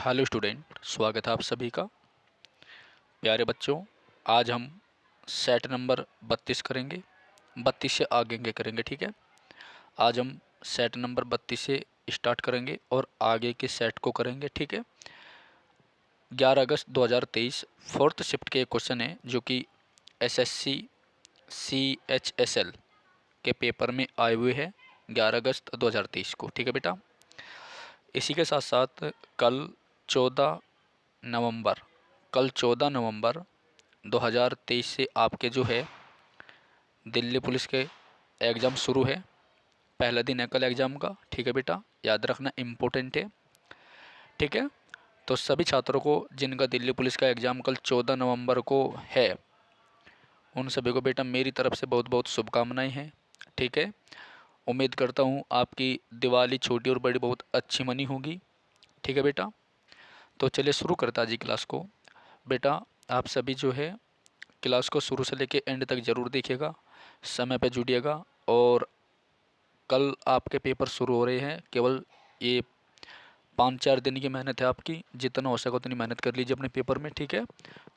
Hello student, स्वागत है आप सभी का। प्यारे बच्चों, आज हम सेट नंबर 32 करेंगे। 32 से आगे के करेंगे, ठीक है। आज हम सेट नंबर 32 से स्टार्ट करेंगे और आगे के सेट को करेंगे, ठीक है। 11 अगस्त 2023 फोर्थ शिफ्ट के क्वेश्चन है जो कि एसएससी CHSL के पेपर में आए हुए हैं 11 अगस्त 2023 को, ठीक है बेटा। इसी के साथ साथ कल 14 नवंबर कल 14 नवंबर 2023 से आपके जो है दिल्ली पुलिस के एग्ज़ाम शुरू है। पहला दिन है कल एग्ज़ाम का, ठीक है बेटा, याद रखना इम्पोर्टेंट है, ठीक है। तो सभी छात्रों को जिनका दिल्ली पुलिस का एग्ज़ाम कल 14 नवंबर को है, उन सभी को बेटा मेरी तरफ से बहुत बहुत शुभकामनाएं हैं, ठीक है। उम्मीद करता हूँ आपकी दिवाली छोटी और बड़ी बहुत अच्छी मनी होगी, ठीक है बेटा। तो चलिए शुरू करता है जी क्लास को। बेटा आप सभी जो है क्लास को शुरू से लेकर एंड तक ज़रूर देखिएगा, समय पर जुड़िएगा। और कल आपके पेपर शुरू हो रहे हैं, केवल ये 5-4 दिन की मेहनत है आपकी, जितना हो सके उतनी मेहनत कर लीजिए अपने पेपर में, ठीक है।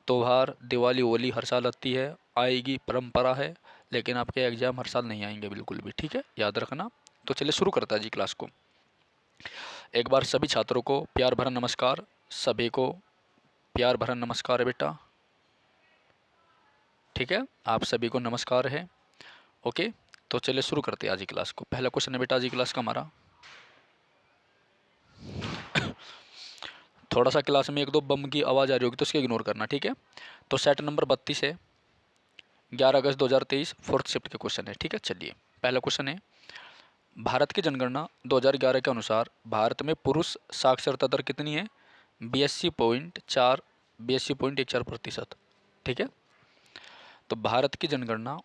त्योहार दिवाली होली हर साल आती है, आएगी, परंपरा है, लेकिन आपके एग्ज़ाम हर साल नहीं आएंगे बिल्कुल भी, ठीक है, याद रखना। तो चलिए शुरू करता है जी क्लास को। एक बार सभी छात्रों को प्यार भरा नमस्कार, सभी को प्यार भरा नमस्कार है बेटा, ठीक है, आप सभी को नमस्कार है। ओके, तो चलिए शुरू करते हैं आज की क्लास को। पहला क्वेश्चन है बेटा आज की क्लास का हमारा। थोड़ा सा क्लास में एक दो बम की आवाज़ आ रही होगी तो उसको इग्नोर करना, ठीक है। तो सेट नंबर 32 है, 11 अगस्त 2023 फोर्थ शिफ्ट के क्वेश्चन है, ठीक है। चलिए पहला क्वेश्चन है, भारत की जनगणना 2011 के अनुसार भारत में पुरुष साक्षरता दर कितनी है? 82.14%, ठीक है। तो भारत की जनगणना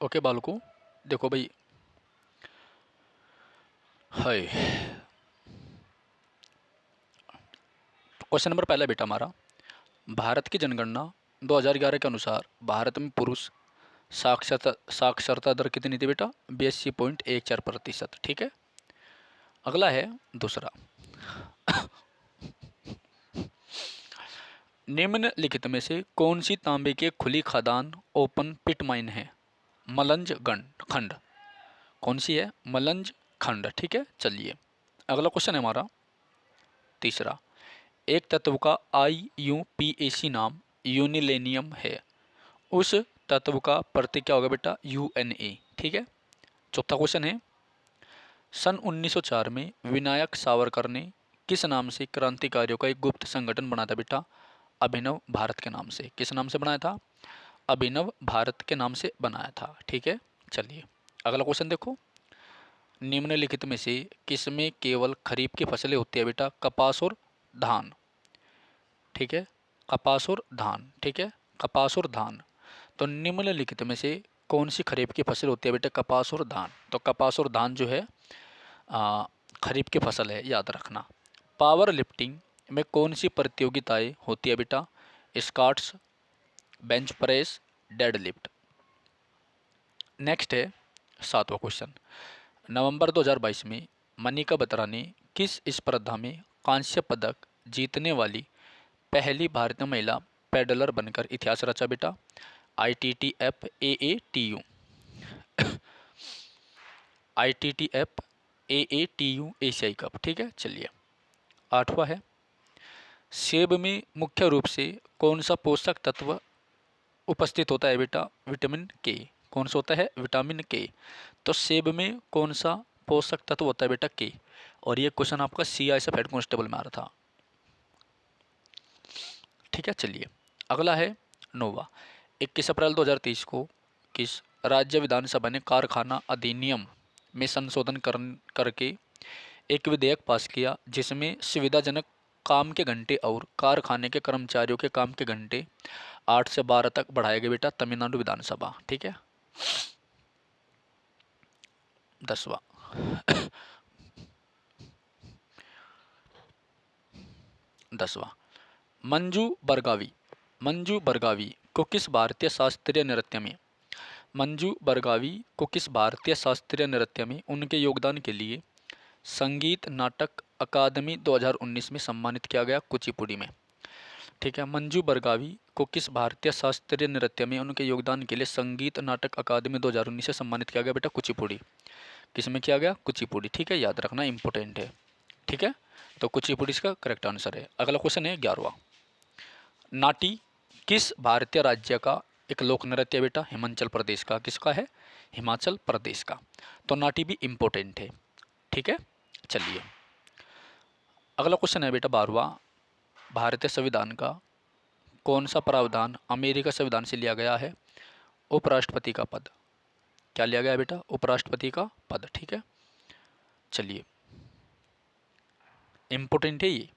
ओके बालको, देखो भाई, हाय, क्वेश्चन नंबर पहला बेटा हमारा, भारत की जनगणना 2011 के अनुसार भारत में पुरुष साक्षरता दर कितनी थी बेटा? 82.14%, ठीक है। अगला है दूसरा, निम्नलिखित में से कौन सी तांबे की खुली खदान ओपन पिट माइन है? मलंज खंड। कौन सी है? मलंज खंड, ठीक है। चलिए अगला क्वेश्चन है हमारा तीसरा, एक तत्व का IUPAC नाम यूनिलेनियम है, उस तत्व का प्रतीक क्या होगा बेटा? UNA, ठीक है। चौथा क्वेश्चन है, सन 1904 में विनायक सावरकर ने किस नाम से क्रांतिकारियों का एक गुप्त संगठन बनाया था बेटा? अभिनव भारत के नाम से। किस नाम से बनाया था? अभिनव भारत के नाम से बनाया था, ठीक है। चलिए अगला क्वेश्चन देखो, निम्नलिखित में से किसमें केवल खरीफ की फसलें होती है बेटा? कपास और धान, ठीक है, कपास और धान, ठीक है, कपास और धान। तो निम्नलिखित में से कौन सी खरीफ की फसल होती है बेटा? कपास और धान। तो कपास और धान जो है खरीफ की फसल है, याद रखना। पावर लिफ्टिंग में कौन सी प्रतियोगिताएं होती है बेटा? Squats, bench press, dead lift. Next है सातवां क्वेश्चन, नवंबर 2022 में मनिका बत्रा ने किस स्पर्धा में कांस्य पदक जीतने वाली पहली भारतीय महिला पेडलर बनकर इतिहास रचा बेटा? ITTF AATU, ITTF AATU एशियाई कप, ठीक है। चलिए आठवां है, सेब में मुख्य रूप से कौन सा पोषक तत्व उपस्थित होता है बेटा? विटामिन के। कौन सा होता है? विटामिन के। तो सेब में कौन सा पोषक तत्व होता है बेटा? के। और ये क्वेश्चन आपका CISF हेड कांस्टेबल में आ रहा था, ठीक है। चलिए अगला है नौवा, 21 अप्रैल 2023 को किस राज्य विधानसभा ने कारखाना अधिनियम में संशोधन करके एक विधेयक पास किया जिसमें सुविधाजनक काम के घंटे और कारखाने के कर्मचारियों के काम के घंटे 8 से 12 तक बढ़ाए गए बेटा? तमिलनाडु विधानसभा, ठीक है। 10वां, मंजू बरगावी को किस भारतीय शास्त्रीय नृत्य में मंजू बरगावी को किस भारतीय शास्त्रीय नृत्य में उनके योगदान के लिए संगीत नाटक अकादमी 2019 में सम्मानित किया गया? कुचिपुड़ी में। ठीक है, मंजू बरगावी को किस भारतीय शास्त्रीय नृत्य में उनके योगदान के लिए संगीत नाटक अकादमी 2019 से सम्मानित किया गया? बेटा कुचिपुड़ी। किस में किया गया? कुचिपुड़ी। ठीक है, याद रखना, इंपॉर्टेंट है। ठीक है, तो कुचिपुड़ी इसका करेक्ट आंसर है। अगला क्वेश्चन है 11वां। नाटी किस भारतीय राज्य का एक लोक नृत्य है? बेटा हिमाचल प्रदेश का। किसका है? हिमाचल प्रदेश का। तो नाटी भी इंपॉर्टेंट है। ठीक है, चलिए अगला क्वेश्चन है बेटा 12वां। भारतीय संविधान का कौन सा प्रावधान अमेरिका संविधान से लिया गया है? उपराष्ट्रपति का पद। क्या लिया गया है बेटा? उपराष्ट्रपति का पद। ठीक है, चलिए इंपॉर्टेंट है ये।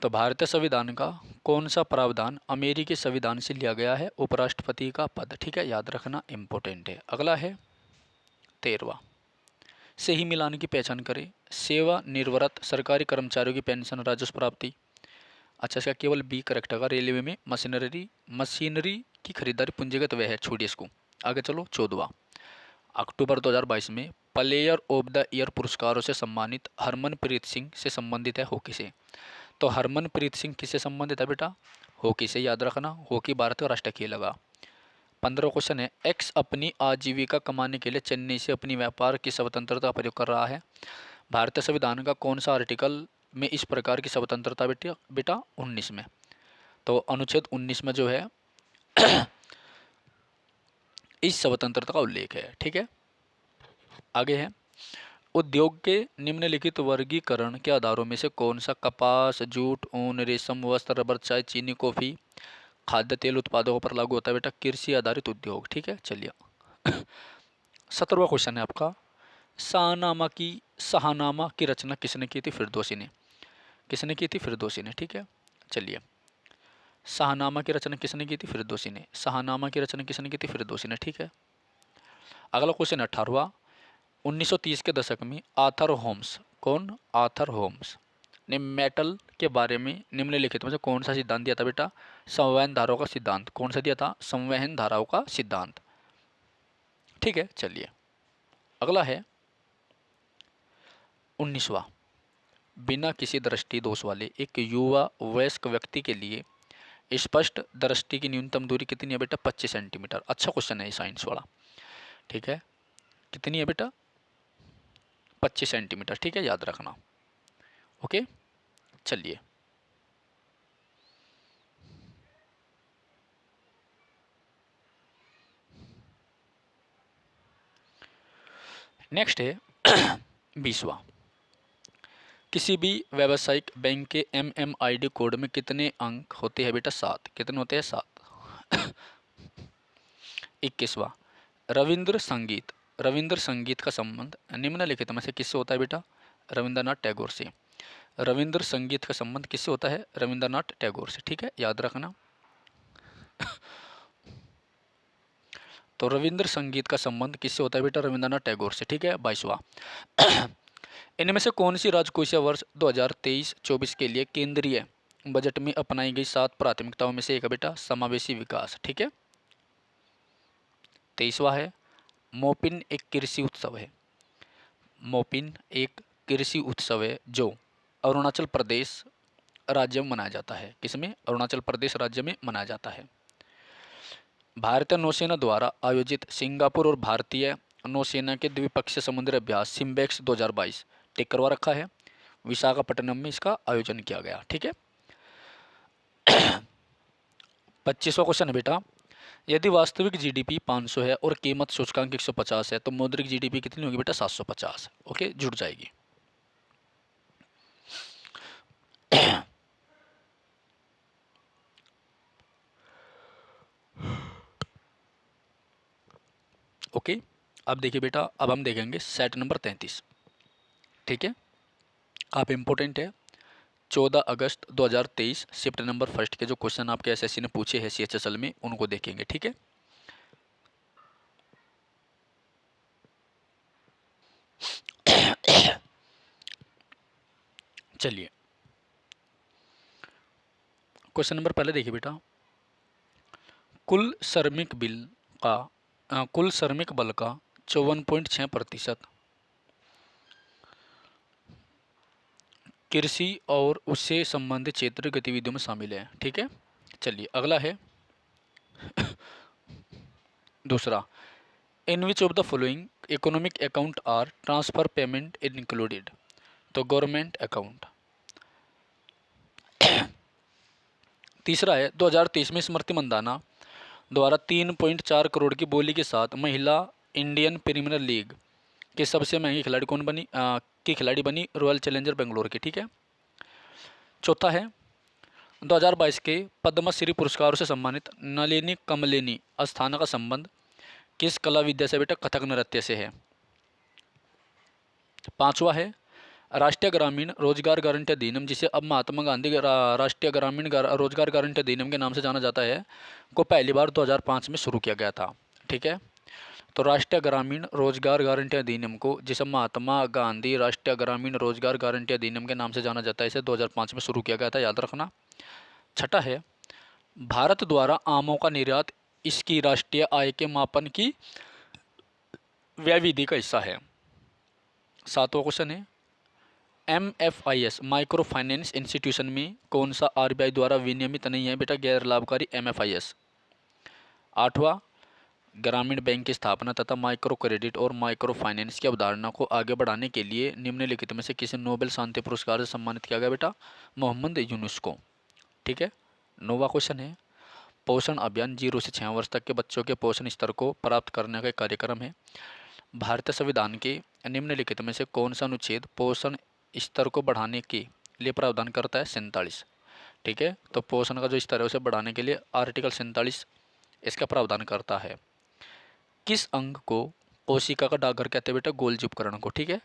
तो भारतीय संविधान का कौन सा प्रावधान अमेरिकी संविधान से लिया गया है? उपराष्ट्रपति का पद। ठीक है, याद रखना, इंपॉर्टेंट है। अगला है 13वां। सही मिलान की पहचान करें। सेवानिवृत्त सरकारी कर्मचारियों की पेंशन राजस्व प्राप्ति। अच्छा, इसका केवल बी करेक्ट होगा। रेलवे में मशीनरी की खरीदारी पूंजीगत व्यय है। छोड़िए इसको, आगे चलो। 14वां। अक्टूबर 2022 में प्लेयर ऑफ द ईयर पुरस्कारों से सम्मानित हरमनप्रीत सिंह से संबंधित है हॉकी से। तो हरमनप्रीत सिंह किससे संबंधित है बेटा? हॉकी से। याद रखना, हॉकी भारत का राष्ट्रीय खेल लगा। 15वां क्वेश्चन है एक्स अपनी आजीविका कमाने के लिए चेन्नई से अपनी व्यापार की स्वतंत्रता का प्रयोग कर रहा है। भारतीय संविधान का कौन सा आर्टिकल में इस प्रकार की स्वतंत्रता बेटा 19 में। तो अनुच्छेद 19 में जो है इस स्वतंत्रता का उल्लेख है। ठीक है, आगे है उद्योग के निम्नलिखित वर्गीकरण के आधारों में से कौन सा कपास, जूट, ऊन, रेशम, वस्त्र, रबर, चाय, चीनी, कॉफी, खाद्य तेल उत्पादों पर लागू होता है? बेटा कृषि आधारित उद्योग। ठीक है, चलिए 17वां क्वेश्चन है आपका। शाहनामा की रचना किसने की थी? फिरदौसी ने। किसने की थी? फिरदौसी ने। ठीक है, चलिए शाहनामा की रचना किसने की थी? फिरदौसी ने। शाहनामा की रचना किसने की थी? फिरदौसी ने। ठीक है, अगला क्वेश्चन 18वां। 1930 के दशक में आर्थर होम्स, कौन? आर्थर होम्स ने मेटल के बारे में निम्नलिखित में से कौन सा सिद्धांत दिया था? बेटा संवहन धाराओं का सिद्धांत। कौन सा दिया था? संवहन धाराओं का सिद्धांत। ठीक है, चलिए अगला है 19वां। बिना किसी दृष्टि दोष वाले एक युवा वयस्क व्यक्ति के लिए स्पष्ट दृष्टि की न्यूनतम दूरी कितनी है? बेटा 25 सेंटीमीटर। अच्छा क्वेश्चन है ये, साइंस वाला। ठीक है, कितनी है बेटा? 25 सेंटीमीटर। ठीक है, याद रखना। ओके, चलिए नेक्स्ट है 20वां। किसी भी व्यावसायिक बैंक के MMID कोड में कितने अंक होते हैं? बेटा 7। कितने होते हैं? 7। 21वां। रविंद्र संगीत का संबंध निम्नलिखित में से किससे होता है? बेटा रविंद्रनाथ टैगोर से। रविंद्र संगीत का संबंध किससे होता है? रविंद्रनाथ टैगोर से। ठीक है, याद रखना। तो रविंद्र संगीत का संबंध किससे होता है? बेटा रविंद्रनाथ टैगोर से। ठीक है, 22वां। इनमें से कौन सी राजकोषीय वर्ष 2023-24 के लिए केंद्रीय बजट में अपनाई गई 7 प्राथमिकताओं में से एक है? बेटा समावेशी विकास। ठीक है, 23वां है मोपिन एक कृषि उत्सव है। मोपिन एक कृषि उत्सव है जो अरुणाचल प्रदेश राज्य में मनाया जाता है। किसमें? अरुणाचल प्रदेश राज्य में मनाया जाता है। भारतीय नौसेना द्वारा आयोजित सिंगापुर और भारतीय नौसेना के द्विपक्षीय समुद्री अभ्यास सिम्बेक्स 2022 टिक करवा रखा है। विशाखापट्टनम में इसका आयोजन किया गया। ठीक है, 25वां क्वेश्चन है बेटा। यदि वास्तविक जीडीपी 500 है और कीमत सूचकांक 150 है तो मौद्रिक जीडीपी कितनी होगी? बेटा 750। ओके, जुड़ जाएगी। ओके, अब देखिए बेटा, अब हम देखेंगे सेट नंबर 33। ठीक है, आप इम्पोर्टेंट है। 14 अगस्त 2023 शिफ्ट नंबर फर्स्ट के जो क्वेश्चन आपके एसएससी ने पूछे हैं CHSL में, उनको देखेंगे। ठीक है, चलिए क्वेश्चन नंबर पहले देखिए बेटा। कुल श्रमिक बिल का कुल श्रमिक बल का 54.6% कृषि और उससे संबंधित क्षेत्र गतिविधियों में शामिल है। ठीक है, चलिए अगला है दूसरा, in which of the following economic account are transfer payment included. तो गवर्नमेंट अकाउंट। तीसरा है 2023 में स्मृति मंदाना द्वारा 3.4 करोड़ की बोली के साथ महिला इंडियन प्रीमियर लीग के सबसे महंगी खिलाड़ी कौन बनी की खिलाड़ी बनी रॉयल चैलेंजर बेंगलोर की। ठीक है, चौथा है 2022 के पद्मश्री पुरस्कारों से सम्मानित नलिनी कमलिनी अस्थाना का संबंध किस कला विद्या से बेटा? कथक नृत्य से है। पांचवा है राष्ट्रीय ग्रामीण रोजगार गारंटी अधिनियम, जिसे अब महात्मा गांधी राष्ट्रीय ग्रामीण रोजगार गारंटी अधिनियम के नाम से जाना जाता है, को पहली बार 2005 में शुरू किया गया था। ठीक है, तो राष्ट्रीय ग्रामीण रोजगार गारंटी अधिनियम को, जिसे महात्मा गांधी राष्ट्रीय ग्रामीण रोजगार गारंटी अधिनियम के नाम से जाना जाता है, इसे 2005 में शुरू किया गया था, याद रखना। छठा है भारत द्वारा आमों का निर्यात इसकी राष्ट्रीय आय के मापन की व्यय विधि का हिस्सा है। सातवां क्वेश्चन है MFIS माइक्रो फाइनेंस इंस्टीट्यूशन में कौन सा RBI द्वारा विनियमित नहीं है बेटा? गैर लाभकारी MFIS। आठवां ग्रामीण बैंक की स्थापना तथा माइक्रो क्रेडिट और माइक्रो फाइनेंस की अवधारणा को आगे बढ़ाने के लिए निम्नलिखित में से किसे नोबेल शांति पुरस्कार से सम्मानित किया गया बेटा? मोहम्मद यूनुस को। ठीक है, नौवां क्वेश्चन है पोषण अभियान 0 से 6 वर्ष तक के बच्चों के पोषण स्तर को प्राप्त करने का एक कार्यक्रम है। भारतीय संविधान के निम्नलिखित में से कौन सा अनुच्छेद पोषण स्तर को बढ़ाने के लिए प्रावधान करता है? 47। ठीक है, तो पोषण का जो स्तर है उसे बढ़ाने के लिए आर्टिकल 47 इसका प्रावधान करता है। किस अंग को कोशिका का डाकघर कहते हैं बेटा? गोल्जी उपकरण को। ठीक है,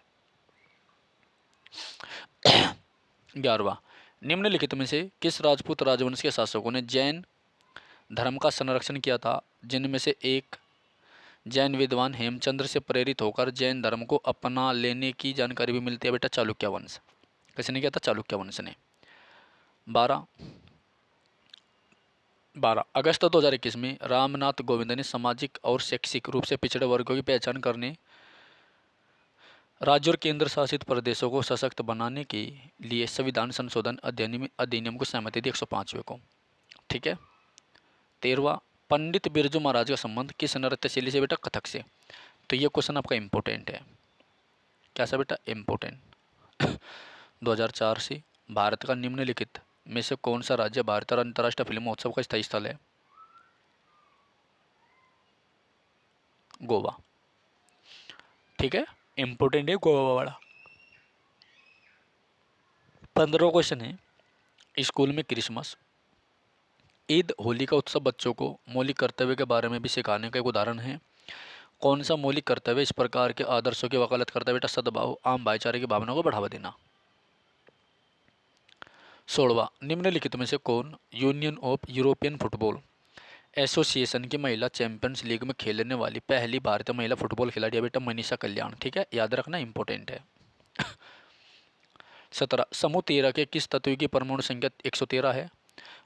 11वां निम्नलिखित में से किस राजपूत राजवंश के शासकों ने जैन धर्म का संरक्षण किया था? जिनमें से एक जैन विद्वान हेमचंद्र से प्रेरित होकर जैन धर्म को अपना लेने की जानकारी भी मिलती है बेटा? चालुक्य वंश। किसने किया था? चालुक्य वंश ने। 12 अगस्त 2021 में रामनाथ कोविंद ने सामाजिक और शैक्षिक रूप से पिछड़े वर्गों की पहचान करने, राज्य और केंद्र शासित प्रदेशों को सशक्त बनाने के लिए संविधान संशोधन अधिनियम को सहमति दी 105वें को। ठीक है, 13वां पंडित बिरजू महाराज का संबंध किस नृत्य शैली से बेटा? कथक से। तो ये क्वेश्चन आपका इम्पोर्टेंट है। कैसा बेटा? इम्पोर्टेंट। 2004 से भारत का निम्नलिखित में से कौन सा राज्य भारतीय अंतर्राष्ट्रीय फिल्म महोत्सव का स्थायी स्थल है? गोवा। ठीक है, इम्पोर्टेंट है गोवा वाला। 15वां क्वेश्चन है स्कूल में क्रिसमस, ईद, होली का उत्सव बच्चों को मौलिक कर्तव्य के बारे में भी सिखाने का एक उदाहरण है। कौन सा मौलिक कर्तव्य इस प्रकार के आदर्शों की वकालत करता है बेटा? सद्भाव, आम भाईचारे की भावना को बढ़ावा देना। 16वां निम्नलिखित में से कौन union of European football association की महिला चैंपियंस लीग में खेलने वाली पहली भारतीय महिला फुटबॉल खिलाड़ी है बेटा? मनीषा कल्याण। ठीक है, याद रखना, इंपॉर्टेंट है। 17 समूह 13 के किस तत्व की परमाणु संख्या 113 है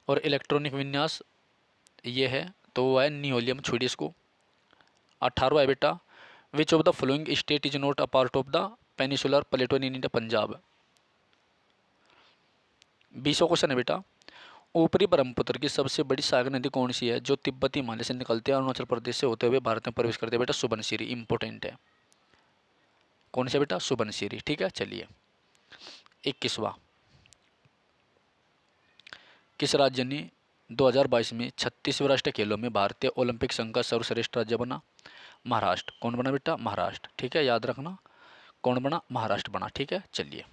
और इलेक्ट्रॉनिक विन्यास ये है? तो वह है नियोलियम स्वीडिश को। 18वां है बेटा which of the following state is not a part of the peninsular plateau in India? Punjab. 20वां क्वेश्चन है बेटा ऊपरी ब्रह्मपुत्र की सबसे बड़ी सागर नदी कौन सी है जो तिब्बती हिमालय से निकलते हैं अरुणाचल प्रदेश से होते हुए भारत में प्रवेश करते हैं बेटा? सुबनसिरी। इंपॉर्टेंट है। कौन सा बेटा? सुबनसिरी। ठीक है, चलिए 21वां किस राज्य ने 2022 में 36वें राष्ट्रीय खेलों में भारतीय ओलंपिक संघ का सर्वश्रेष्ठ राज्य बना? महाराष्ट्र। कौन बना बेटा? महाराष्ट्र। ठीक है, याद रखना, कौन बना? महाराष्ट्र बना। ठीक है, चलिए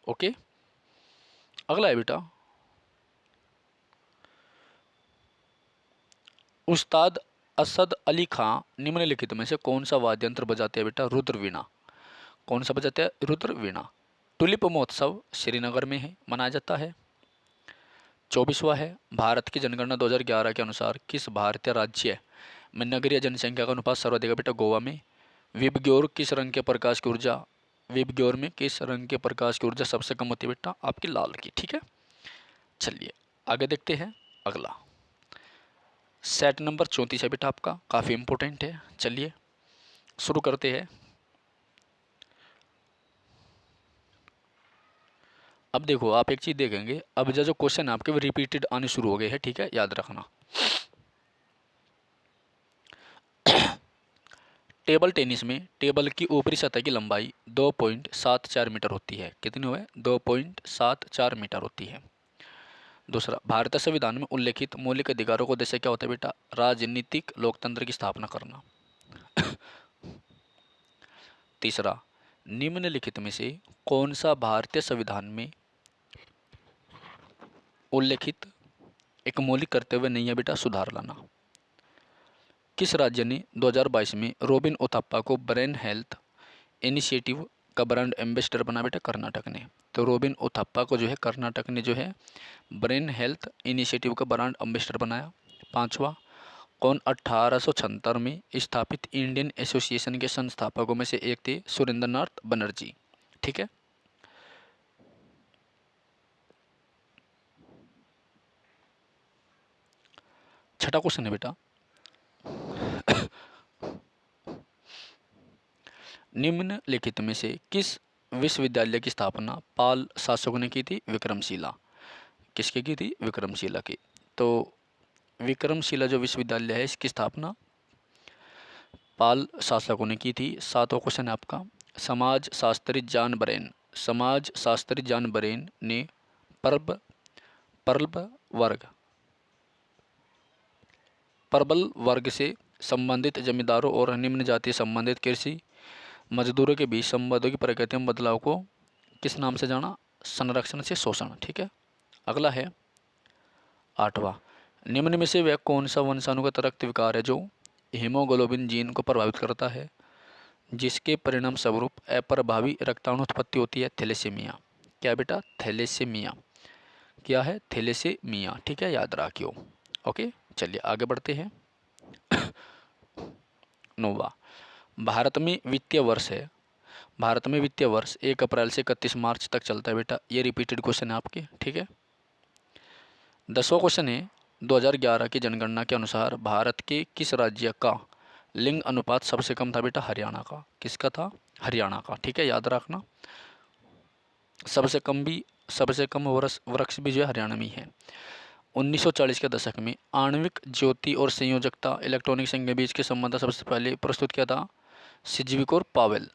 ओके। अगला है बेटा उस्ताद असद अली खां निम्नलिखित में से कौन सा वाद्य यंत्र बजाते हैं बेटा? रुद्र वीणा। कौन सा बजाते हैं? रुद्र वीणा। टुलिप महोत्सव श्रीनगर में है मनाया जाता है। 24वां है भारत की जनगणना 2011 के अनुसार किस भारतीय राज्य में नगरीय जनसंख्या का अनुपात सर्वाधिक है बेटा? गोवा में। विबग्योर किस रंग के प्रकाश की ऊर्जा विबग्योर में किस रंग के प्रकाश की ऊर्जा सबसे कम होती है बेटा? आपकी लाल की। ठीक है, चलिए आगे देखते हैं अगला। सेट नंबर 34 है बेटा आपका, काफ़ी इम्पोर्टेंट है। चलिए शुरू करते हैं। अब देखो आप एक चीज़ देखेंगे, अब जो क्वेश्चन आपके वो रिपीटेड आने शुरू हो गए हैं, ठीक है, याद रखना। टेबल टेनिस में टेबल की ऊपरी सतह की लंबाई 2.74 मीटर होती है। कितनी हुए? 2.74 मीटर होती है। दूसरा, भारतीय संविधान में उल्लेखित मौलिक अधिकारों का उद्देश्य क्या होता है बेटा? राजनीतिक लोकतंत्र की स्थापना करना। तीसरा, निम्नलिखित में से कौन सा भारतीय संविधान में उल्लेखित एक मौलिक कर्तव्य नहीं है बेटा? सुधार लाना। किस राज्य ने 2022 में रोबिन उथप्पा को ब्रेन हेल्थ इनिशिएटिव का ब्रांड एम्बेसडर बना बेटा? कर्नाटक ने। तो रोबिन उथप्पा को जो है कर्नाटक ने जो है ब्रेन हेल्थ इनिशिएटिव का ब्रांड एम्बेसडर बनाया। पांचवा, कौन 1876 में स्थापित इंडियन एसोसिएशन के संस्थापकों में से एक थे? सुरेंद्रनाथ बनर्जी। ठीक है। छठा क्वेश्चन है बेटा, निम्नलिखित में से किस विश्वविद्यालय की स्थापना पाल शासकों ने की थी? विक्रमशिला। किसकी की थी? विक्रमशिला की। तो विक्रमशिला जो विश्वविद्यालय है इसकी स्थापना पाल शासकों ने की थी। सातवां क्वेश्चन है आपका, समाज शास्त्री जॉन बरेन ने पर्ल वर्ग प्रबल वर्ग से संबंधित जमींदारों और निम्न जाति संबंधित कृषि मजदूरों के बीच संबंधों की प्रकृति में बदलाव को किस नाम से जाना? संरक्षण से शोषण। ठीक है। अगला है आठवां, निम्न में से वह कौन सा वंशानुगत रक्त विकार है जो हीमोग्लोबिन जीन को प्रभावित करता है, जिसके परिणाम स्वरूप अप्रभावी रक्ताणु उत्पत्ति होती है? थैलेसीमिया। क्या बेटा? थैलेसीमिया। क्या है? थैलेसीमिया। ठीक है, याद रखियो। ओके, चलिए आगे बढ़ते हैं। नौवा, भारत में वित्तीय वर्ष है। भारत में वित्तीय वर्ष 1 अप्रैल से 31 मार्च तक चलता है बेटा। ये रिपीटेड क्वेश्चन है आपके। ठीक है। 10वां क्वेश्चन है, 2011 की जनगणना के अनुसार भारत के किस राज्य का लिंग अनुपात सबसे कम था बेटा? हरियाणा का। किसका था? हरियाणा का। ठीक है, याद रखना। सबसे कम वृक्ष भी जो है हरियाणा में ही है। 1940 के दशक में आणविक ज्योति और संयोजकता इलेक्ट्रॉनिक संघ के बीच के संबंध का सबसे पहले प्रस्तुत किया था? सिज्विक और पावेल।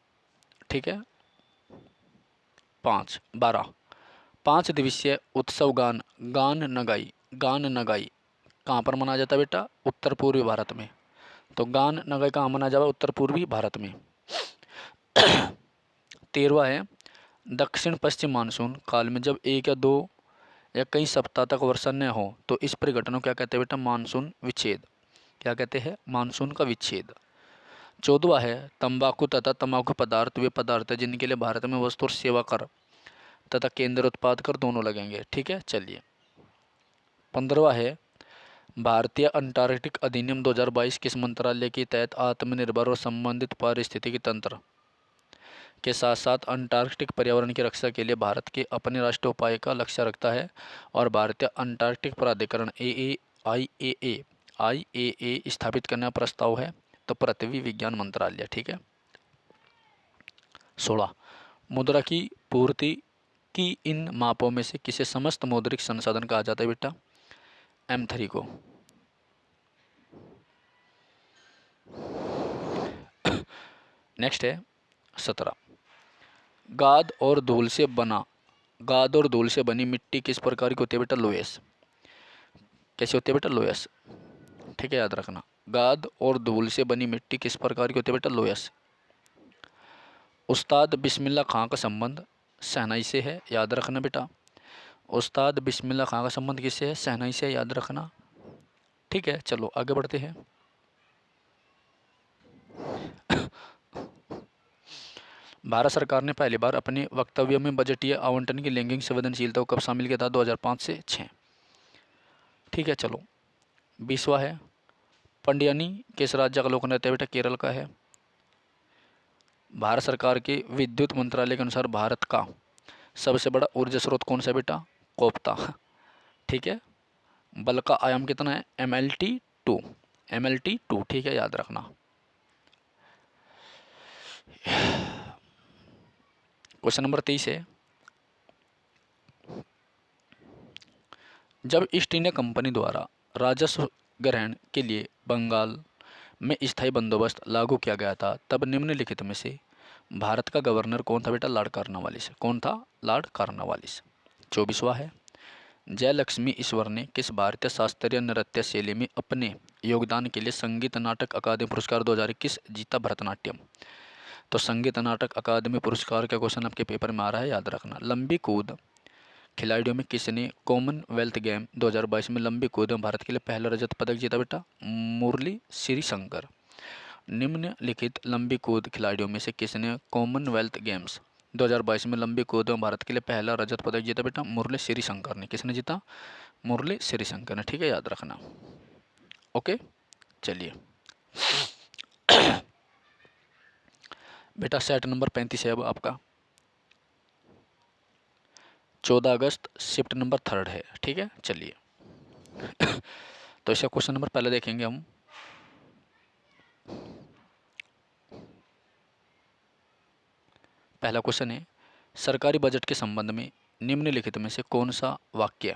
ठीक है। 5 दिवसीय उत्सव गान नगाई कहाँ पर मनाया जाता है बेटा? उत्तर पूर्वी भारत में। तो गान नगाई कहाँ मनाया जाता है? उत्तर पूर्वी भारत में। 13वां है, दक्षिण पश्चिम मानसून काल में जब 1 या 2 या कई सप्ताह तक वर्षा न हो तो इस परिघटना को क्या कहते हैं बेटा? मानसून विच्छेद। क्या कहते हैं? मानसून का विच्छेद। 14वां है, तंबाकू तथा तंबाकू पदार्थ वे पदार्थ है जिनके लिए भारत में वस्तु और सेवा कर तथा केंद्र उत्पाद कर दोनों लगेंगे। ठीक है, चलिए। 15वां है, भारतीय अंटार्कटिक अधिनियम 2022 किस मंत्रालय के तहत आत्मनिर्भर और संबंधित पारिस्थितिकी तंत्र के साथ साथ अंटार्कटिक पर्यावरण की रक्षा के लिए भारत के अपने राष्ट्रीय उपाय का लक्ष्य रखता है और भारतीय अंटार्कटिक प्राधिकरण IAA स्थापित करने का प्रस्ताव है? तो पृथ्वी विज्ञान मंत्रालय। ठीक है। 16, मुद्रा की पूर्ति की इन मापों में से किसे समस्त मौद्रिक संसाधन कहा जाता है बेटा? M3 को। नेक्स्ट है 17, गाद और धूल से बनी मिट्टी किस प्रकार की होती है बेटा? लोयस। कैसी होती है बेटा? लोयस। ठीक है, याद रखना। गाद और धूल से बनी मिट्टी किस प्रकार की होती है बेटा? लोयस। उस्ताद बिस्मिल्लाह खां का संबंध शहनाई से है, याद रखना बेटा। उस्ताद बिस्मिल्लाह खां का संबंध किससे है? शहनाई से, याद रखना। ठीक है, चलो आगे बढ़ते हैं। भारत सरकार ने पहली बार अपने वक्तव्य में बजटीय आवंटन की लैंगिक संवेदनशीलता को कब शामिल किया था? 2005 से 6। ठीक है, चलो। 20वां है, पंडियानी किस राज्य का लोक नृत्य है बेटा? केरल का है। भारत सरकार के विद्युत मंत्रालय के अनुसार भारत का सबसे बड़ा ऊर्जा स्रोत कौन सा बेटा? कोपता। ठीक है। बल का आयाम कितना है, MLT2, MLT2, ठीक है, याद रखना। क्वेश्चन नंबर 23 है, जब ईस्ट इंडिया कंपनी द्वारा राजस्व ग्रहण के लिए बंगाल में स्थायी बंदोबस्त लागू किया गया था, तब निम्नलिखित में से भारत का गवर्नर कौन था बेटा, लॉर्ड कॉर्नवालिस। कौन था, लॉर्ड कॉर्नवालिस। 24वां है, जयलक्ष्मी ईश्वर ने किस भारतीय शास्त्रीय नृत्य शैली में अपने योगदान के लिए संगीत नाटक अकादमी पुरस्कार 2021 जीता, भरतनाट्यम। तो संगीत नाटक अकादमी पुरस्कार का क्वेश्चन आपके पेपर में आ रहा है, याद रखना। लंबी कूद खिलाड़ियों में किसने कॉमनवेल्थ गेम 2022 में लंबी कूद में भारत के लिए पहला रजत पदक जीता बेटा, मुरली श्रीशंकर। निम्नलिखित लंबी कूद खिलाड़ियों में से किसने कॉमनवेल्थ गेम्स 2022 में लंबी कूद में भारत के लिए पहला रजत पदक जीता बेटा, मुरली श्रीशंकर ने। किसने जीता, मुरली श्रीशंकर ने, ठीक है, याद रखना। ओके, चलिए बेटा सेट नंबर 35 है अब आपका, 14 अगस्त शिफ्ट नंबर 3 है, ठीक है, चलिए तो इसका क्वेश्चन नंबर पहले देखेंगे हम। पहला क्वेश्चन है, सरकारी बजट के संबंध में निम्नलिखित में से कौन सा वाक्य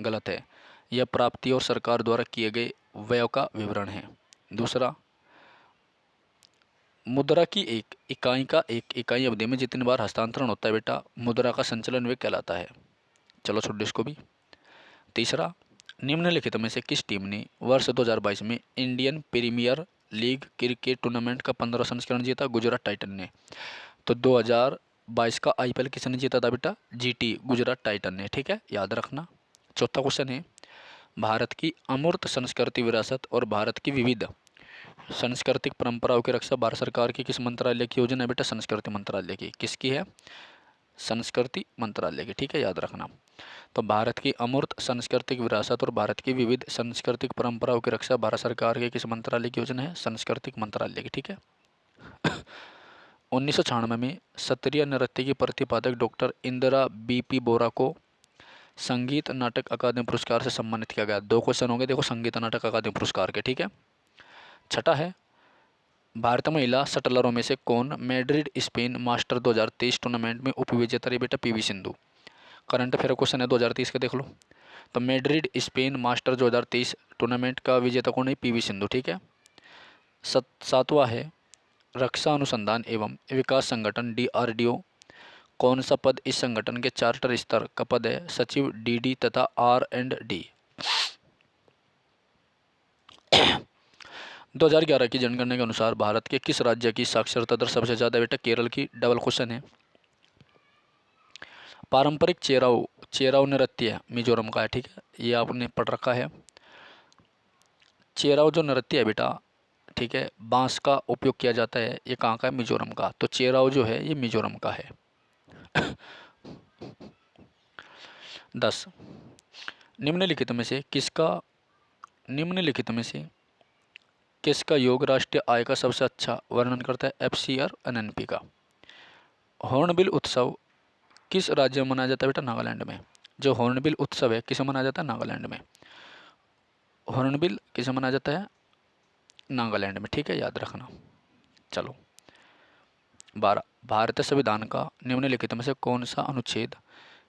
गलत है। यह प्राप्ति और सरकार द्वारा किए गए व्यय का विवरण है। दूसरा, मुद्रा की एक इकाई अवधि में जितनी बार हस्तांतरण होता है बेटा, मुद्रा का संचलन व्यय कहलाता है। चलो छोड़ इसको भी। तीसरा, निम्नलिखित में से किस टीम ने वर्ष 2022 में Indian Premier League cricket tournament का 15वां संस्करण जीता, गुजरात टाइटन ने। तो 2022 का IPL किसने जीता था बेटा, GT गुजरात टाइटन ने, ठीक है, याद रखना। चौथा क्वेश्चन है, भारत की अमूर्त संस्कृति विरासत और भारत की विविध सांस्कृतिक परंपराओं की रक्षा भारत सरकार की किस मंत्रालय की योजना है बेटा, संस्कृति मंत्रालय की। किसकी है, संस्कृति मंत्रालय की, ठीक है, याद रखना। तो भारत की अमूर्त सांस्कृतिक विरासत और भारत की विविध सांस्कृतिक परंपराओं की रक्षा भारत सरकार के किस मंत्रालय की योजना है, सांस्कृतिक मंत्रालय की, ठीक है 1996 में सत्रीय नृत्य की प्रतिपादक डॉक्टर इंदिरा BP बोरा को संगीत नाटक अकादमी पुरस्कार से सम्मानित किया गया। 2 क्वेश्चन होंगे देखो संगीत नाटक अकादमी पुरस्कार के, ठीक है। छठा है, भारतीय महिला शटलरों में से कौन मैड्रिड स्पेन मास्टर 2023 टूर्नामेंट में उपविजेता रही बेटा, PV Sindhu. Current affair question है 2023 का, देख लो। तो मैड्रिड स्पेन मास्टर 2023 टूर्नामेंट का विजेता कौन है, PV सिंधु, ठीक है। सातवां है, रक्षा अनुसंधान एवं विकास संगठन DRDO कौन सा पद इस संगठन के चार्टर स्तर का पद है, सचिव DD तथा R&D। 2011 की जनगणना के अनुसार भारत के किस राज्य की साक्षरता दर सबसे ज़्यादा बेटा, केरल की। डबल क्वेश्चन है, पारंपरिक चेराव नृत्य मिजोरम का है, ठीक है, ये आपने पढ़ रखा है। चेराव जो नृत्य है बेटा, ठीक है, बांस का उपयोग किया जाता है, ये कहाँ का है, मिजोरम का। तो चेराव जो है ये मिजोरम का है 10, निम्नलिखित में से किसका योग राष्ट्रीय आय का सबसे अच्छा वर्णन करता है, FC और NNP का। हॉर्नबिल उत्सव किस राज्य में मनाया जाता है बेटा, नागालैंड में। जो हॉर्नबिल उत्सव है किसे मनाया जाता है, नागालैंड में। हॉर्नबिल किसे मनाया जाता है, नागालैंड में, ठीक है, याद रखना। चलो 12, भारतीय संविधान का निम्नलिखित में से कौन सा अनुच्छेद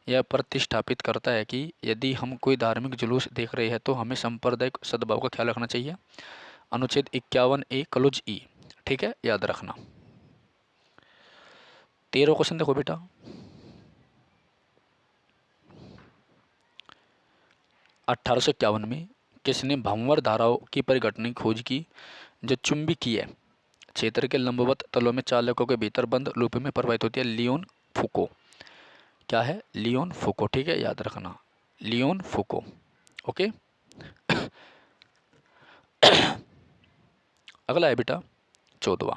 यह प्रतिष्ठापित करता है कि यदि हम कोई धार्मिक जुलूस देख रहे हैं तो हमें सांप्रदायिक सद्भाव का ख्याल रखना चाहिए। अनुच्छेद 51A क्लोज E, ठीक है, याद रखना। 13वां क्वेश्चन देखो बेटा, अठारह में किसने भंवर धाराओं की परिघटना की खोज की, जो चुंबकीय क्षेत्र के लंबवत तलों में चालकों के भीतर बंद लूप में प्रवाहित होती है, लियोन फूको। क्या है, लियोन फूको, ठीक है, याद रखना, लियोन फूको। ओके अगला है बेटा 14वां,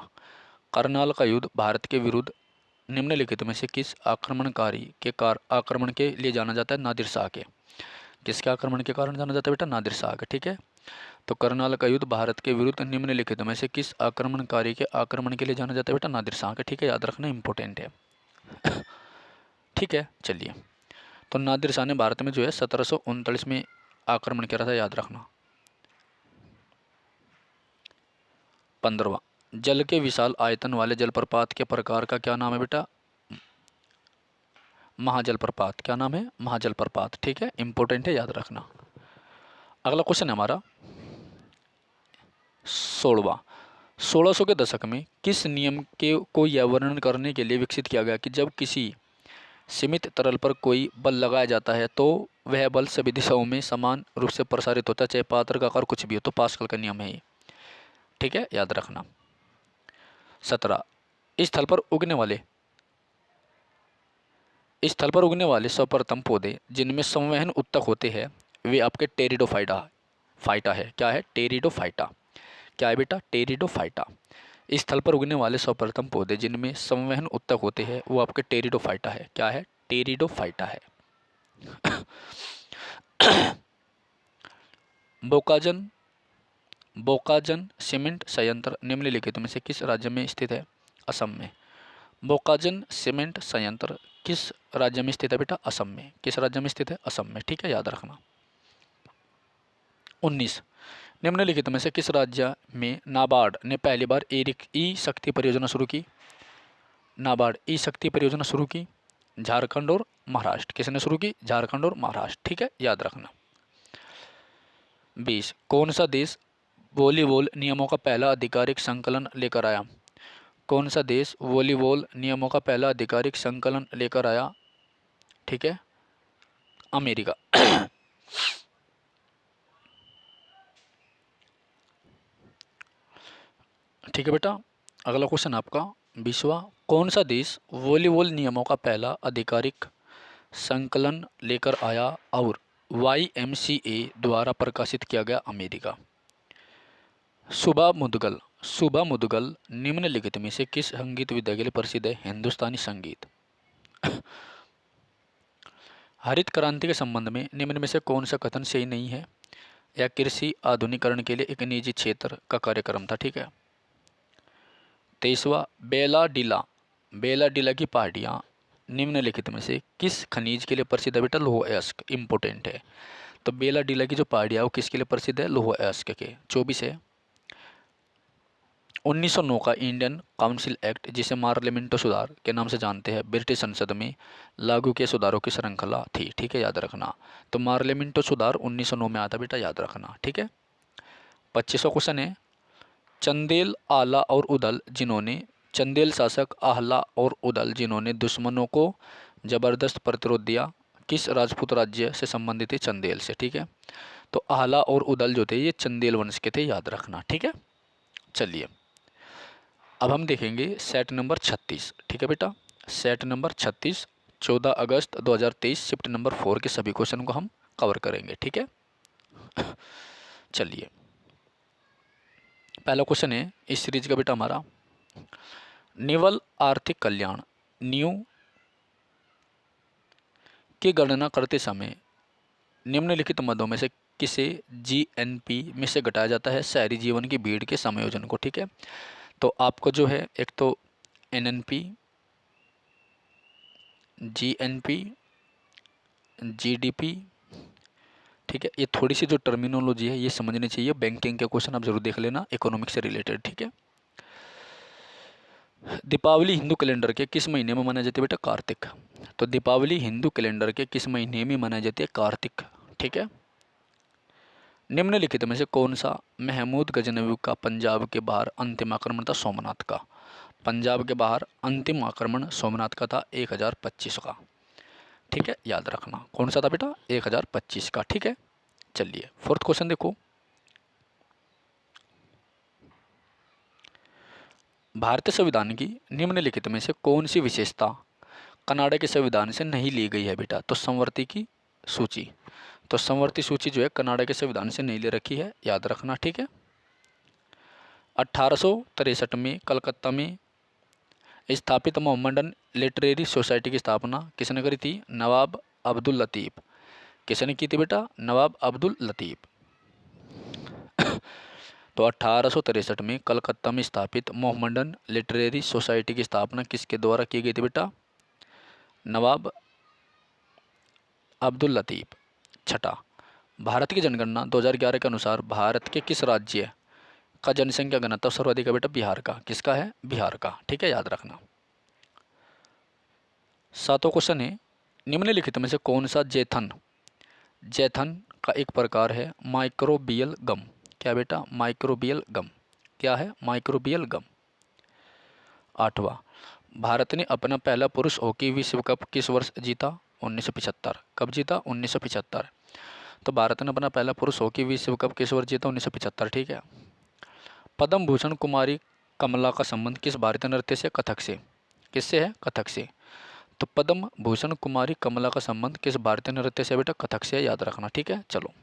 करनाल का युद्ध भारत के विरुद्ध निम्नलिखित में से किस आक्रमणकारी के आक्रमण के लिए जाना जाता है, नादिर शाह के। किसके आक्रमण के कारण जाना जाता है बेटा, नादिर शाह के, ठीक है। तो करनाल का युद्ध भारत के विरुद्ध निम्नलिखित में से किस आक्रमणकारी के आक्रमण के लिए जाना जाता है बेटा, नादिर शाह के, ठीक है, याद रखना, इंपॉर्टेंट है ठीक है, चलिए। तो नादिर शाह ने भारत में जो है 1739 में आक्रमण किया था, याद रखना। 15वां, जल के विशाल आयतन वाले जलप्रपात के प्रकार का क्या नाम है बेटा? महाजलप्रपात। क्या नाम है? महाजलप्रपात। ठीक है, इंपॉर्टेंट है, याद रखना। अगला क्वेश्चन है हमारा 16वां, 1600 के दशक में किस नियम के को यह वर्णन करने के लिए विकसित किया गया कि जब किसी सीमित तरल पर कोई बल लगाया जाता है तो वह बल सभी दिशाओं में समान रूप से प्रसारित होता है, चाहे पात्र का आकार कुछ भी हो। तो पास्कल का नियम है ये। ठीक है, याद रखना। 17, इस स्थल पर उगने वाले सर्वप्रथम पौधे जिनमें संवहन उत्तक होते हैं वे आपके टेरिडोफाइटा फाइटा है। क्या है? टेरिडोफाइटा। क्या है बेटा? टेरिडोफाइटा। इस स्थल पर उगने वाले सर्वप्रथम पौधे जिनमें संवहन उत्तक होते हैं वो आपके टेरिडोफाइटा है। क्या है? टेरिडोफाइटा है। बोकाजन बोकाजन सीमेंट संयंत्र निम्नलिखित में से किस राज्य में स्थित है? असम में। बोकाजन सीमेंट संयंत्र किस राज्य में स्थित है बेटा? असम में। किस राज्य में स्थित है? असम में। ठीक है, याद रखना। 19, निम्नलिखित में से किस राज्य में नाबार्ड ने पहली बार ई शक्ति परियोजना शुरू की? नाबार्ड ई शक्ति परियोजना शुरू की झारखंड और महाराष्ट्र। किसने शुरू की? झारखंड और महाराष्ट्र। ठीक है, याद रखना। 20, कौन सा देश वॉलीबॉल नियमों का पहला आधिकारिक संकलन लेकर आया? कौन सा देश वॉलीबॉल नियमों का पहला आधिकारिक संकलन लेकर आया? ठीक है, अमेरिका। ठीक है बेटा, अगला क्वेश्चन आपका 20वां, कौन सा देश वॉलीबॉल नियमों का पहला आधिकारिक संकलन लेकर आया और YMCA द्वारा प्रकाशित किया गया? अमेरिका। सुबा मुदगल निम्नलिखित में से किस संगीत विधा के लिए प्रसिद्ध है? हिंदुस्तानी संगीत। हरित क्रांति के संबंध में निम्न में से कौन सा कथन सही नहीं है? या कृषि आधुनिकीकरण के लिए एक निजी क्षेत्र का कार्यक्रम था। ठीक है। 23वां, बेला डीला की पहाड़ियाँ निम्नलिखित में से किस खनिज के लिए प्रसिद्ध है बेटा? लौह अयस्क। इंपोर्टेंट है। तो बेला डीला की जो पहाड़ियाँ वो किसके लिए प्रसिद्ध है? लौह अयस्क के। 24 है, 1909 का इंडियन काउंसिल एक्ट जिसे पार्लियामेंट सुधार के नाम से जानते हैं ब्रिटिश संसद में लागू किए सुधारों की श्रृंखला थी। ठीक है, याद रखना। तो पार्लियामेंट सुधार 1909 में आता बेटा, याद रखना। ठीक है। 25वां क्वेश्चन है, चंदेल आला और उदल जिन्होंने चंदेल शासक आह्ला और उदल जिन्होंने दुश्मनों को जबरदस्त प्रतिरोध दिया किस राजपूत राज्य से संबंधित है? चंदेल से। ठीक है। तो आह्ला और उदल जो थे ये चंदेल वंश के थे, याद रखना। ठीक है। चलिए अब हम देखेंगे सेट नंबर 36। ठीक है बेटा, सेट नंबर 36 14 अगस्त 2023 शिफ्ट नंबर 4 के सभी क्वेश्चन को हम कवर करेंगे। ठीक है। चलिए पहला क्वेश्चन है इस सीरीज का बेटा हमारा, निवल आर्थिक कल्याण न्यू की गणना करते समय निम्नलिखित मदों में से किसे GNP में से घटाया जाता है? शहरी जीवन की भीड़ के समायोजन को। ठीक है। तो आपको जो है एक तो NNP, GNP, GDP। ठीक है, ये थोड़ी सी जो टर्मिनोलॉजी है ये समझनी चाहिए। बैंकिंग के क्वेश्चन आप जरूर देख लेना, इकोनॉमिक्स से रिलेटेड। ठीक है। दीपावली हिंदू कैलेंडर के किस महीने में मनाई जाती है बेटा? कार्तिक। तो दीपावली हिंदू कैलेंडर के किस महीने में मनाई जाती है? कार्तिक। ठीक है। निम्नलिखित में से कौन सा महमूद गजनवी का पंजाब के बाहर अंतिम आक्रमण था? सोमनाथ का। पंजाब के बाहर अंतिम आक्रमण सोमनाथ का था 1025 का। ठीक है, याद रखना। कौन सा था बेटा? 1025 का। ठीक है। चलिए फोर्थ क्वेश्चन देखो, भारतीय संविधान की निम्नलिखित में से कौन सी विशेषता कनाडा के संविधान से नहीं ली गई है बेटा? तो संवर्ती की सूची। तो संवर्ती सूची जो है कनाडा के संविधान से नहीं ले रखी है, याद रखना। ठीक है। 1863 में कलकत्ता में स्थापित मोहम्मडन लिटरेरी सोसाइटी की स्थापना किसने करी थी? नवाब अब्दुल लतीफ़। किसने की थी बेटा? नवाब अब्दुल लतीफ़। तो 1863 में कलकत्ता में स्थापित मोहम्मडन लिटरेरी सोसाइटी की स्थापना किसके द्वारा की गई थी बेटा? नवाब अब्दुल लतीफ़। छठा, भारत की जनगणना 2011 के अनुसार भारत के किस राज्य का जनसंख्या घनत्व सर्वाधिक है बेटा? बिहार का। किसका है? बिहार का। ठीक है, याद रखना। सातों क्वेश्चन है, निम्नलिखित में से कौन सा जैथन जैथन का एक प्रकार है? माइक्रोबियल गम। क्या बेटा? माइक्रोबियल गम। क्या है? माइक्रोबियल गम। आठवां, भारत ने अपना पहला पुरुष हॉकी विश्व कप किस वर्ष जीता? 1975। कब जीता? 1975। तो भारत ने अपना पहला पुरुष हॉकी विश्व कप किस वर्ष जीता? 1975। ठीक है। पद्म भूषण कुमारी कमला का संबंध किस भारतीय नृत्य से? कथक से। किससे है? कथक से। तो पद्म भूषण कुमारी कमला का संबंध किस भारतीय नृत्य से बेटा? कथक से। याद रखना। ठीक है, चलो।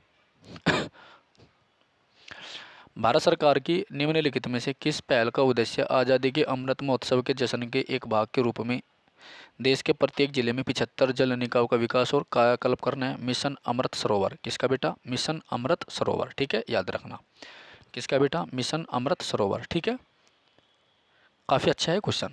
भारत सरकार की निम्नलिखित में से किस पहल का उद्देश्य आज़ादी के अमृत महोत्सव के जश्न के एक भाग के रूप में देश के प्रत्येक जिले में 75 जल निकायों का विकास और कायाकल्प करना है? मिशन अमृत सरोवर। किसका बेटा? मिशन अमृत सरोवर। ठीक है, याद रखना। किसका बेटा? मिशन अमृत सरोवर। ठीक है, काफ़ी अच्छा है क्वेश्चन।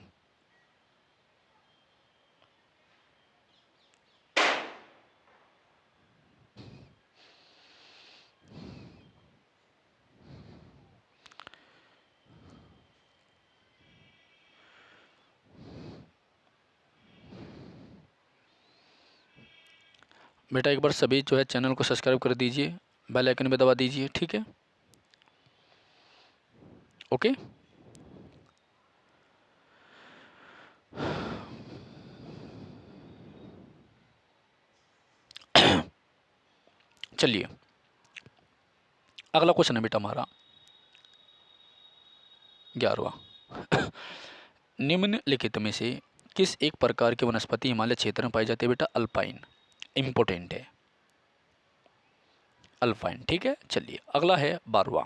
बेटा एक बार सभी जो है चैनल को सब्सक्राइब कर दीजिए, बेल आइकन भी दबा दीजिए। ठीक है, ओके। चलिए, अगला क्वेश्चन है बेटा हमारा 11वां। निम्नलिखित में से किस एक प्रकार की वनस्पति हिमालय क्षेत्र में पाई जाती है बेटा? अल्पाइन। इंपोर्टेंट है, अल्पाइन। ठीक है, चलिए अगला है 12वां।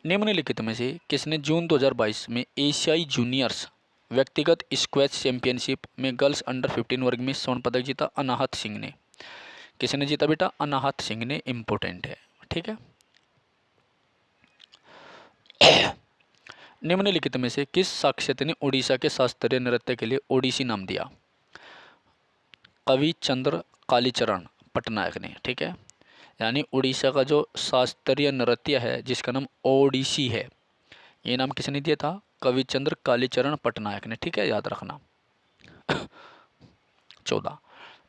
निम्नलिखित में से किसने जून 2022 में एशियाई जूनियर्स व्यक्तिगत स्क्वैश चैंपियनशिप में गर्ल्स अंडर 15 वर्ग में स्वर्ण पदक जीता? अनाहत सिंह ने। किसने जीता बेटा? अनाहत सिंह ने। इंपोर्टेंट है। ठीक है। निम्नलिखित में से किस साक्षात ने उड़ीसा के शास्त्रीय नृत्य के लिए ओडिसी नाम दिया? कवि चंद्र कालीचरण पटनायक ने। ठीक है, यानी उड़ीसा का जो शास्त्रीय नृत्य है जिसका नाम ओडिसी है, ये नाम किसने दिया था? कवि चंद्र कालीचरण पटनायक ने। ठीक है, याद रखना। 14,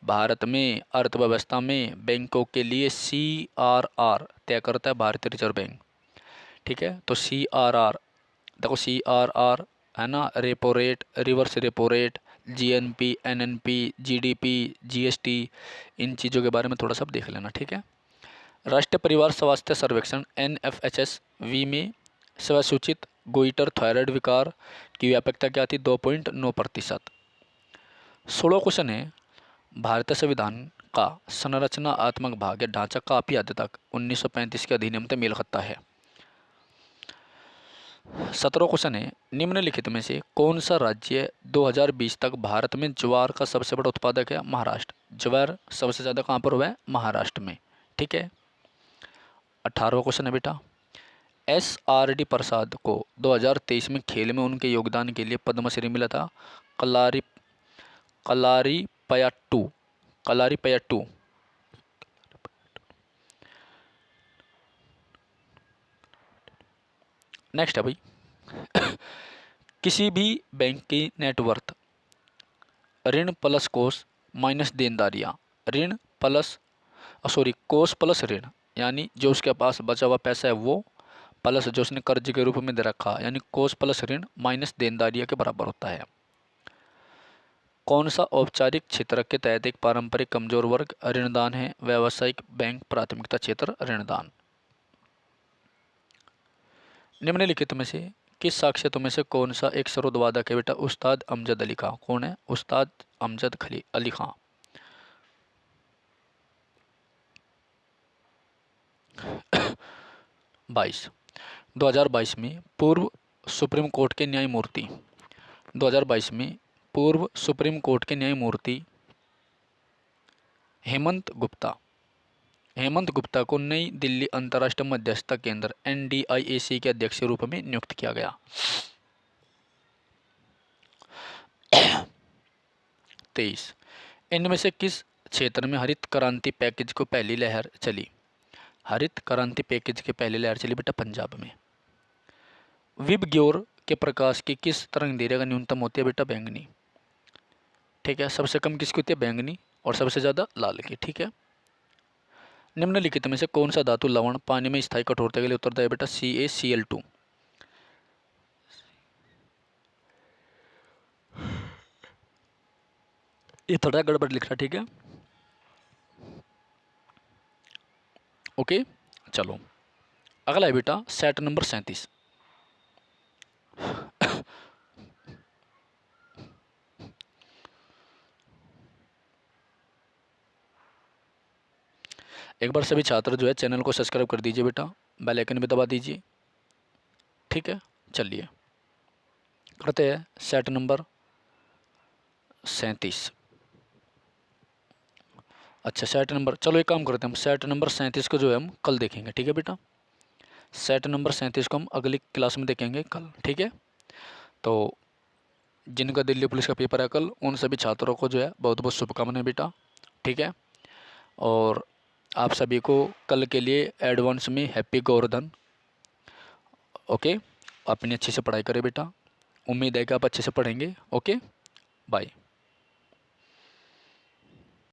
भारत में अर्थव्यवस्था में बैंकों के लिए CRR तय करता है भारतीय रिजर्व बैंक। ठीक है, तो CRR देखो, CRR है ना, repo rate, reverse repo rate, GNP, NNP, GDP, GST, इन चीज़ों के बारे में थोड़ा सा देख लेना। ठीक है। राष्ट्रीय परिवार स्वास्थ्य सर्वेक्षण NFHS-V में स्वसूचित गोइटर थायराइड विकार की व्यापकता क्या थी? 2.9%। 16 क्वेश्चन है, भारतीय संविधान का संरचनात्मक भाग या ढांचा काफ़ी हद तक 1935 के अधिनियम से मेल खाता है। 17 क्वेश्चन है, निम्नलिखित में से कौन सा राज्य 2020 तक भारत में ज्वार का सबसे बड़ा उत्पादक है? महाराष्ट्र। ज्वार सबसे ज़्यादा कहाँ पर हुआ है? महाराष्ट्र में। ठीक है। 18वां क्वेश्चन है बेटा, SRD प्रसाद को 2023 में खेल में उनके योगदान के लिए पद्मश्री मिला था? कलारी कलारीपयट्टू कलारीपयट्टू। नेक्स्ट है भाई, किसी भी बैंक की नेटवर्थ ऋण प्लस कोष माइनस देनदारियाँ, ऋण प्लस कोष प्लस ऋण, यानी जो उसके पास बचा हुआ पैसा है वो प्लस जो उसने कर्ज के रूप में दे रखा, यानी कोष प्लस ऋण माइनस देनदारियाँ के बराबर होता है। कौन सा औपचारिक क्षेत्र के तहत एक पारंपरिक कमजोर वर्ग ऋणदान है? व्यावसायिक बैंक प्राथमिकता क्षेत्र ऋणदान। निम्नलिखित में से किस साक्ष्यतों में से कौन सा एक सरोद वादक है बेटा? उस्ताद अमजद अली खां। कौन है? उस्ताद अमजद अली खां। 22, 2022 में पूर्व सुप्रीम कोर्ट के न्यायमूर्ति 2022 में पूर्व सुप्रीम कोर्ट के न्यायमूर्ति हेमंत गुप्ता को नई दिल्ली अंतर्राष्ट्रीय मध्यस्थता केंद्र NDIAC के अध्यक्ष के रूप में नियुक्त किया गया। 23, इनमें से किस क्षेत्र में हरित क्रांति पैकेज को पहली लहर चली। हरित क्रांति पैकेज की पहली लहर चली बेटा पंजाब में। विबग्योर के प्रकाश की किस तरंग दैर्घ्य न्यूनतम होती है बेटा बैंगनी। ठीक है, सबसे कम किसकी होती है बैंगनी और सबसे ज़्यादा लाल की। ठीक है, निम्नलिखित में से कौन सा धातु लवण पानी में स्थायी कठोरता के लिए उत्तरदायी बेटा CaCl2। ये थोड़ा गड़बड़ लिख रहा। ठीक है, ओके चलो अगला है बेटा सेट नंबर 37। एक बार सभी छात्र जो है चैनल को सब्सक्राइब कर दीजिए बेटा, बेल आइकन भी दबा दीजिए। ठीक है, चलिए करते हैं सेट नंबर 37। अच्छा सेट नंबर, चलो एक काम करते हैं हम सेट नंबर 37 को जो है हम कल देखेंगे। ठीक है बेटा, सेट नंबर 37 को हम अगली क्लास में देखेंगे कल। ठीक है, तो जिनका दिल्ली पुलिस का पेपर है कल, उन सभी छात्रों को जो है बहुत बहुत शुभकामनाएं बेटा। ठीक है, और आप सभी को कल के लिए एडवांस में हैप्पी गोवर्धन। ओके, अपनी अच्छे से पढ़ाई करें बेटा, उम्मीद है कि आप अच्छे से पढ़ेंगे। Okay bye.